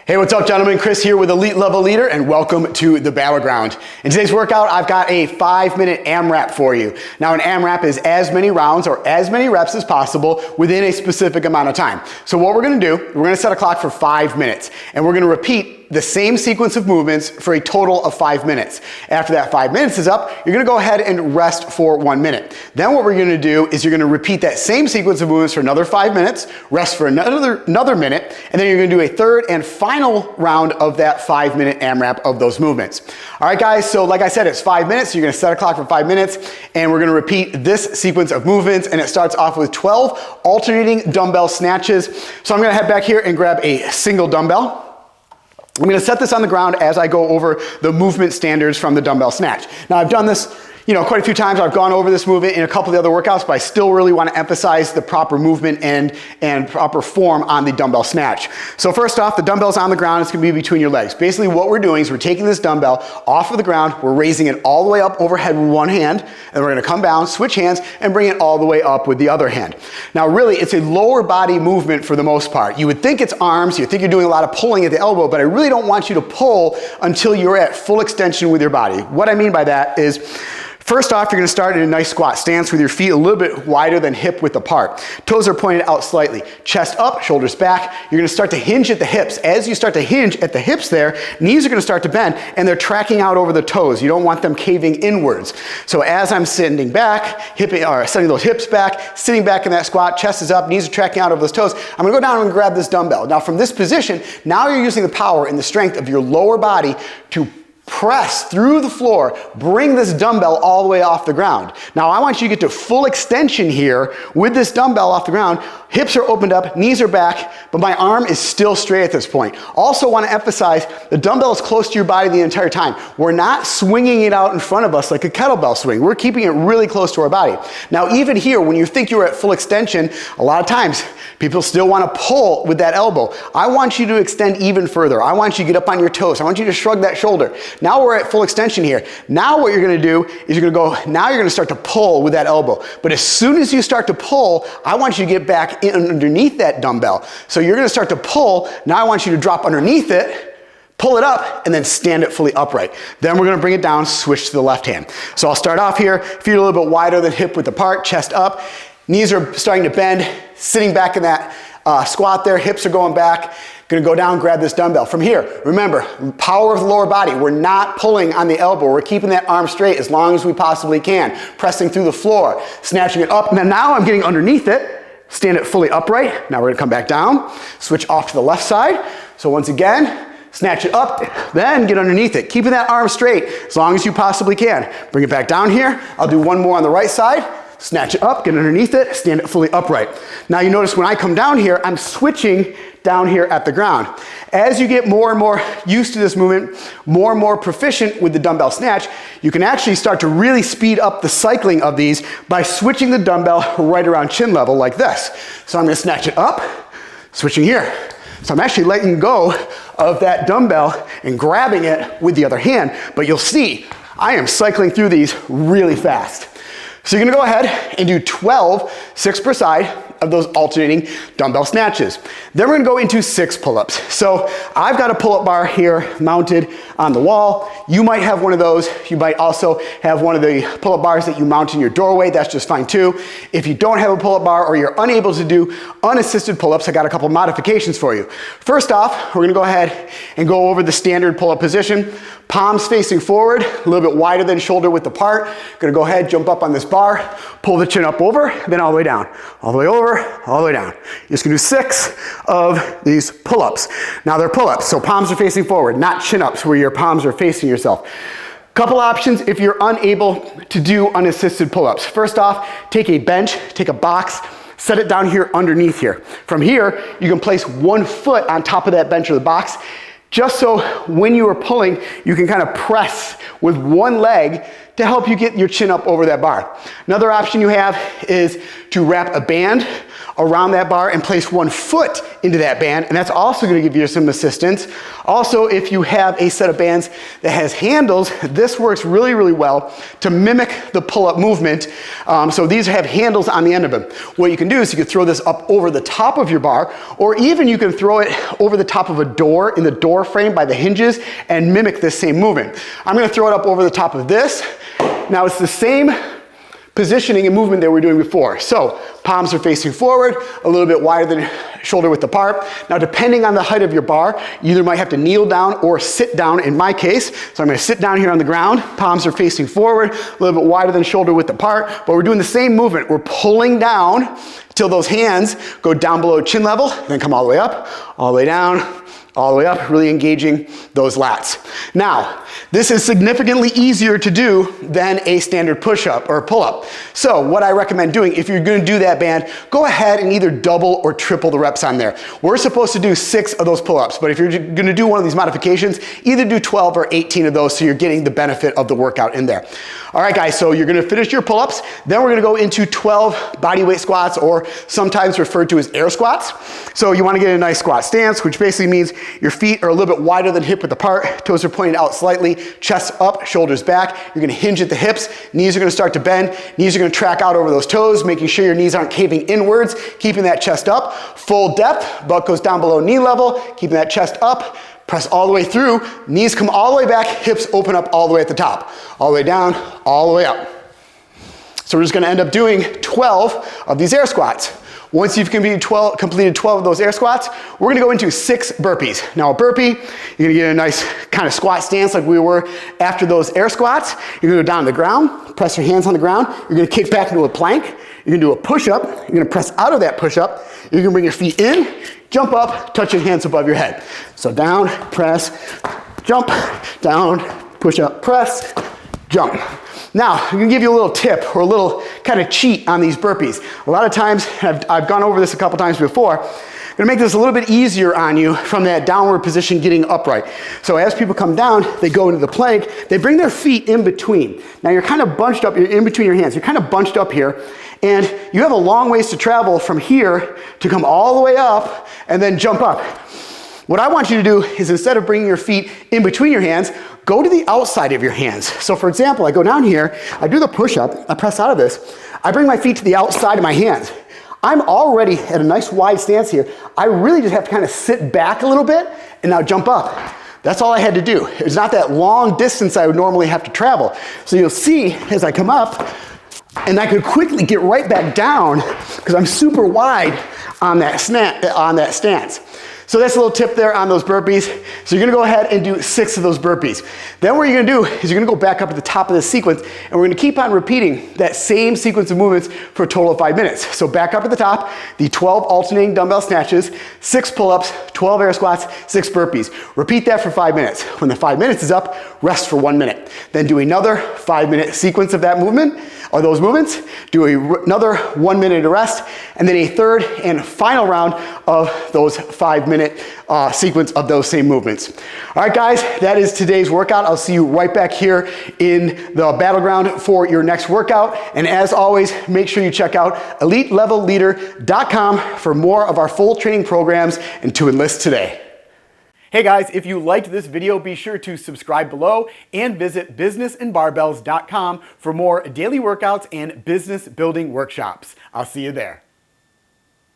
Hey, what's up, gentlemen? Chris here with Elite Level Leader, and welcome to the Battleground. In today's workout, I've got a 5-minute AMRAP for you. Now, an AMRAP is as many rounds or as many reps as possible within a specific amount of time. So what we're gonna do, we're gonna set a clock for 5 minutes, and we're gonna repeat the same sequence of movements for a total of 5 minutes. After that 5 minutes is up, you're gonna go ahead and rest for 1 minute. Then what we're gonna do is you're gonna repeat that same sequence of movements for another 5 minutes, rest for another minute, and then you're gonna do a third and final round of that 5-minute AMRAP of those movements. All right, guys, so like I said, it's 5 minutes, so you're gonna set a clock for 5 minutes, and we're gonna repeat this sequence of movements, and it starts off with 12 alternating dumbbell snatches. So I'm gonna head back here and grab a single dumbbell. I'm gonna set this on the ground as I go over the movement standards from the dumbbell snatch. Now, I've done this quite a few times. I've gone over this movement in a couple of the other workouts, but I still really wanna emphasize the proper movement and proper form on the dumbbell snatch. So first off, the dumbbell's on the ground, it's gonna be between your legs. Basically what we're doing is we're taking this dumbbell off of the ground, we're raising it all the way up overhead with one hand, and we're gonna come down, switch hands, and bring it all the way up with the other hand. Now really, it's a lower body movement for the most part. You would think it's arms, you think you're doing a lot of pulling at the elbow, but I really don't want you to pull until you're at full extension with your body. What I mean by that is, first off, you're gonna start in a nice squat stance with your feet a little bit wider than hip width apart. Toes are pointed out slightly. Chest up, shoulders back. You're gonna start to hinge at the hips. As you start to hinge at the hips there, knees are gonna start to bend and they're tracking out over the toes. You don't want them caving inwards. So as I'm sitting back, sending those hips back, sitting back in that squat, chest is up, knees are tracking out over those toes, I'm gonna go down and grab this dumbbell. Now from this position, now you're using the power and the strength of your lower body to press through the floor, bring this dumbbell all the way off the ground. Now I want you to get to full extension here with this dumbbell off the ground. Hips are opened up, knees are back, but my arm is still straight at this point. Also want to emphasize the dumbbell is close to your body the entire time. We're not swinging it out in front of us like a kettlebell swing. We're keeping it really close to our body. Now even here, when you think you're at full extension, a lot of times people still want to pull with that elbow. I want you to extend even further. I want you to get up on your toes. I want you to shrug that shoulder. Now we're at full extension here. Now what you're gonna do is you're gonna start to pull with that elbow. But as soon as you start to pull, I want you to get back in underneath that dumbbell. So you're gonna start to pull. Now I want you to drop underneath it, pull it up, and then stand it fully upright. Then we're gonna bring it down, switch to the left hand. So I'll start off here, feet a little bit wider than hip width apart, chest up, knees are starting to bend, sitting back in that squat there, hips are going back. Gonna go down, grab this dumbbell. From here, remember, power of the lower body. We're not pulling on the elbow. We're keeping that arm straight as long as we possibly can. Pressing through the floor, snatching it up. And then now I'm getting underneath it, stand it fully upright. Now we're gonna come back down, switch off to the left side. So once again, snatch it up, then get underneath it. Keeping that arm straight as long as you possibly can. Bring it back down here. I'll do one more on the right side. Snatch it up, get underneath it, stand it fully upright. Now you notice when I come down here, I'm switching down here at the ground. As you get more and more used to this movement, more and more proficient with the dumbbell snatch, you can actually start to really speed up the cycling of these by switching the dumbbell right around chin level like this. So I'm gonna snatch it up, switching here. So I'm actually letting go of that dumbbell and grabbing it with the other hand, but you'll see I am cycling through these really fast. So you're gonna go ahead and do 12, 6 per side of those alternating dumbbell snatches. Then we're gonna go into 6 pull-ups. So I've got a pull-up bar here mounted on the wall. You might have one of those. You might also have one of the pull-up bars that you mount in your doorway. That's just fine too. If you don't have a pull-up bar or you're unable to do unassisted pull-ups, I got a couple modifications for you. First off, we're gonna go ahead and go over the standard pull-up position. Palms facing forward, a little bit wider than shoulder width apart. Gonna go ahead, jump up on this bar, pull the chin up over, then all the way down. All the way over, all the way down. You're just gonna do 6 of these pull-ups. Now they're pull-ups, so palms are facing forward, not chin-ups where your palms are facing yourself. Couple options if you're unable to do unassisted pull-ups. First off, take a bench, take a box, set it down here underneath here. From here, you can place one foot on top of that bench or the box, just so when you are pulling, you can kind of press with one leg to help you get your chin up over that bar. Another option you have is to wrap a band around that bar and place one foot into that band, and that's also going to give you some assistance. Also, if you have a set of bands that has handles, this works really, really well to mimic the pull-up movement. So these have handles on the end of them. What you can do is you can throw this up over the top of your bar, or even you can throw it over the top of a door in the door frame by the hinges and mimic this same movement. I'm going to throw it up over the top of this. Now it's the same positioning and movement that we were doing before. So palms are facing forward, a little bit wider than shoulder width apart. Now, depending on the height of your bar, you either might have to kneel down or sit down in my case. So I'm going to sit down here on the ground. Palms are facing forward, a little bit wider than shoulder width apart, but we're doing the same movement. We're pulling down till those hands go down below chin level, then come all the way up, all the way down, all the way up, really engaging those lats. Now, this is significantly easier to do than a standard push-up or pull-up. So what I recommend doing, if you're gonna do that band, go ahead and either double or triple the reps on there. We're supposed to do 6 of those pull-ups, but if you're gonna do one of these modifications, either do 12 or 18 of those so you're getting the benefit of the workout in there. All right, guys, so you're gonna finish your pull-ups, then we're gonna go into 12 bodyweight squats, or sometimes referred to as air squats. So you wanna get a nice squat stance, which basically means your feet are a little bit wider than hip width apart, toes are pointed out slightly, chest up, shoulders back. You're gonna hinge at the hips, knees are gonna start to bend, knees are gonna track out over those toes, making sure your knees aren't caving inwards, keeping that chest up, full depth, butt goes down below knee level, keeping that chest up, press all the way through, knees come all the way back, hips open up all the way at the top, all the way down, all the way up. So we're just gonna end up doing 12 of these air squats. Once you've completed 12 of those air squats, we're gonna go into 6 burpees. Now a burpee, you're gonna get a nice kind of squat stance like we were after those air squats. You're gonna go down to the ground, press your hands on the ground, you're gonna kick back into a plank, you're gonna do a push-up, you're gonna press out of that push-up, you're gonna bring your feet in, jump up, touch your hands above your head. So down, press, jump, down, push up, press, jump. Now, I'm gonna give you a little tip or a little kind of cheat on these burpees. A lot of times, I've gone over this a couple times before, I'm gonna make this a little bit easier on you from that downward position getting upright. So as people come down, they go into the plank, they bring their feet in between. Now you're kind of bunched up, you're in between your hands, you're kind of bunched up here, and you have a long ways to travel from here to come all the way up and then jump up. What I want you to do is, instead of bringing your feet in between your hands, go to the outside of your hands. So for example, I go down here, I do the push-up, I press out of this, I bring my feet to the outside of my hands. I'm already at a nice wide stance here. I really just have to kind of sit back a little bit and now jump up. That's all I had to do. It's not that long distance I would normally have to travel. So you'll see as I come up, and I could quickly get right back down because I'm super wide on that stance. So that's a little tip there on those burpees. So you're gonna go ahead and do 6 of those burpees. Then what you're gonna do is you're gonna go back up at the top of the sequence, and we're gonna keep on repeating that same sequence of movements for a total of 5 minutes. So back up at the top, the 12 alternating dumbbell snatches, 6 pull-ups, 12 air squats, 6 burpees. Repeat that for 5 minutes. When the 5 minutes is up, rest for 1 minute. Then do another 5-minute sequence of that movement, or those movements, do another 1 minute of rest, and then a third and final round of those 5-minute sequence of those same movements. All right, guys, that is today's workout. I'll see you right back here in the battleground for your next workout. And as always, make sure you check out elitelevelleader.com for more of our full training programs and to enlist today. Hey guys, if you liked this video, be sure to subscribe below and visit businessandbarbells.com for more daily workouts and business building workshops. I'll see you there.